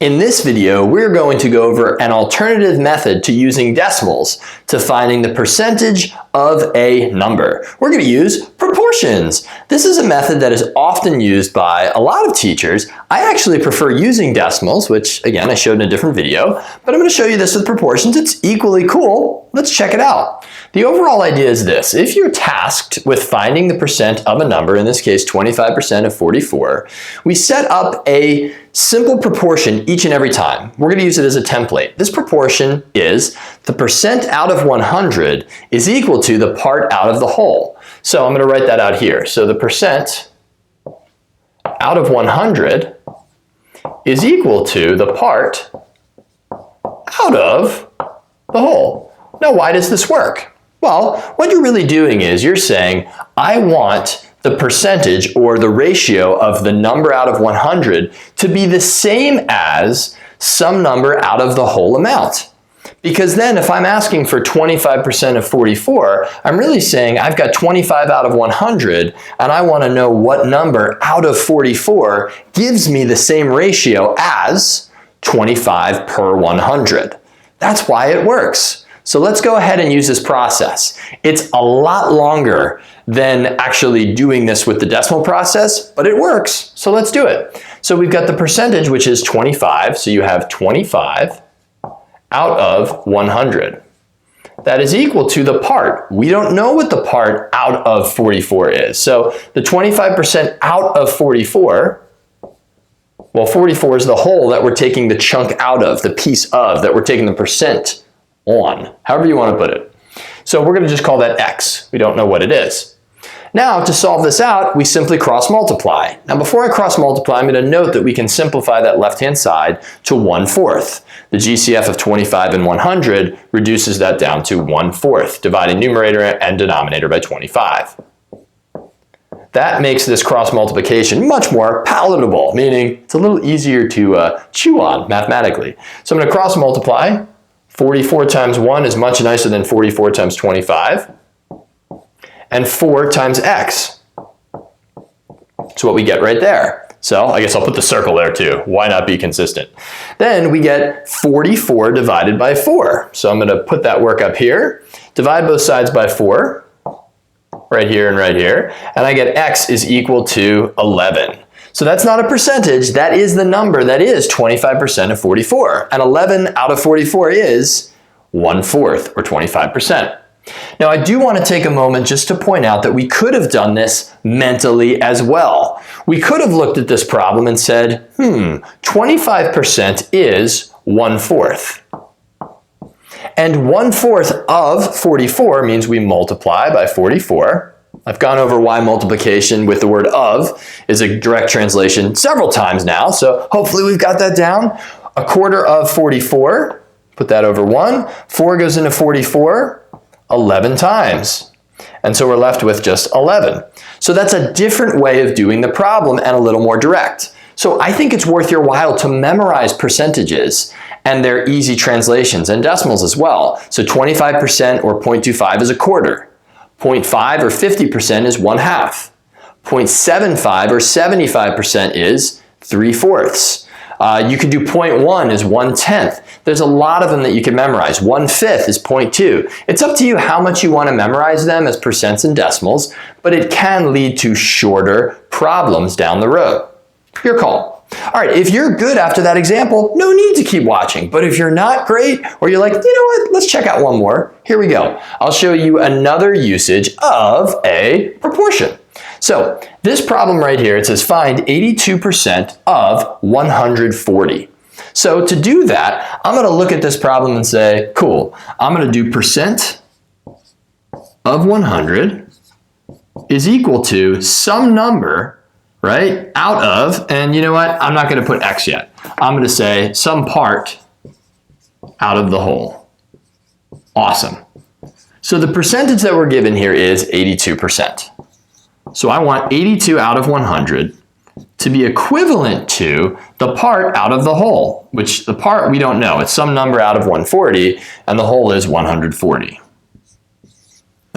In this video, we're going to go over an alternative method to using decimals to finding the percentage of a number. We're going to use proportions. This is a method that is often used by a lot of teachers. I actually prefer using decimals, which again, I showed in a different video, but I'm going to show you this with proportions. It's equally cool. Let's check it out. The overall idea is this. If you're tasked with finding the percent of a number, in this case 25% of 44, we set up a simple proportion each and every time. We're going to use it as a template. This proportion is the percent out of 100 is equal to the part out of the whole. So I'm going to write that out here. So the percent out of 100 is equal to the part out of the whole. Now, why does this work? Well, what you're really doing is you're saying, I want the percentage or the ratio of the number out of 100 to be the same as some number out of the whole amount. Because then if I'm asking for 25% of 44, I'm really saying I've got 25 out of 100 and I want to know what number out of 44 gives me the same ratio as 25 per 100. That's why it works. So let's go ahead and use this process. It's a lot longer than actually doing this with the decimal process, but it works. So let's do it. So we've got the percentage, which is 25. So you have 25 out of 100. That is equal to the part. We don't know what the part out of 44 is. So the 25% out of 44, well, 44 is the whole that we're taking the chunk out of, the piece of, that we're taking the percent on, however you want to put it. So we're going to just call that x. We don't know what it is. Now, to solve this out, we simply cross multiply. Now, before I cross multiply, I'm going to note that we can simplify that left-hand side to 1/4. The GCF of 25 and 100 reduces that down to 1/4, dividing numerator and denominator by 25. That makes this cross multiplication much more palatable, meaning it's a little easier to chew on mathematically. So I'm going to cross multiply. 44 times 1 is much nicer than 44 times 25. And 4 times x. That's what we get right there. So I guess I'll put the circle there too. Why not be consistent? Then we get 44 divided by 4. So I'm going to put that work up here. Divide both sides by 4. Right here and right here. And I get x is equal to 11. So that's not a percentage, that is the number that is 25% of 44. And 11 out of 44 is 1/4 or 25%. Now I do want to take a moment just to point out that we could have done this mentally as well. We could have looked at this problem and said, 25% is 1/4. And 1/4 of 44 means we multiply by 44. I've gone over why multiplication with the word of is a direct translation several times now, so hopefully we've got that down. 1/4 of 44, put that over 1. 4 goes into 44 11 times. And so we're left with just 11. So that's a different way of doing the problem and a little more direct. So I think it's worth your while to memorize percentages and their easy translations and decimals as well. So 25% or 0.25 is 1/4. 0.5 or 50% is 1/2. 0.75 or 75% is 3/4. You could do 0.1 is 1/10. There's a lot of them that you can memorize. 1/5 is 0.2. It's up to you how much you want to memorize them as percents and decimals, but it can lead to shorter problems down the road. Your call. All right, if you're good after that example, no need to keep watching. But if you're not great, or you're like, you know what, let's check out one more. Here we go. I'll show you another usage of a proportion. So this problem right here, it says find 82% of 140. So to do that, I'm going to look at this problem and say, cool, I'm going to do percent of 100 is equal to some number, right, out of, and you know what, I'm not going to put x yet. I'm going to say some part out of the whole. Awesome. So the percentage that we're given here is 82%. So I want 82 out of 100 to be equivalent to the part out of the whole, which the part we don't know. It's some number out of 140, and the whole is 140.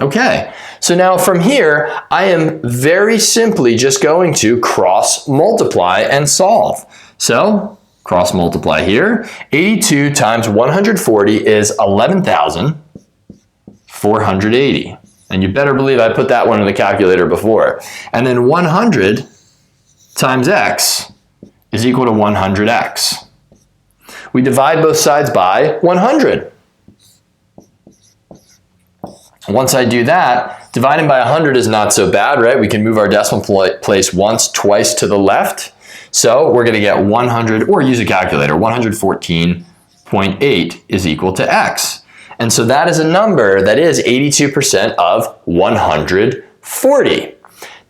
Okay, so now from here, I am very simply just going to cross multiply and solve. So Cross multiply here. 82 times 140 is 11,480. And you better believe I put that one in the calculator before. And then 100 times x is equal to 100x. We divide both sides by 100. Once I do that, dividing by 100 is not so bad, right? We can move our decimal place once, twice to the left. So we're going to get 100, or use a calculator, 114.8 is equal to x. And so that is a number that is 82% of 140.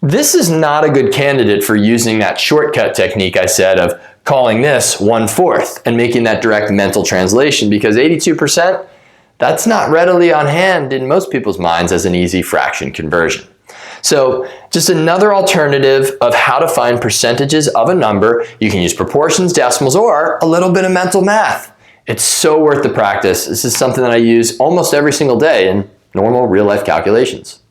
This is not a good candidate for using that shortcut technique I said of calling this 1/4 and making that direct mental translation, because 82%, that's not readily on hand in most people's minds as an easy fraction conversion. So just another alternative of how to find percentages of a number. You can use proportions, decimals, or a little bit of mental math. It's so worth the practice. This is something that I use almost every single day in normal real life calculations.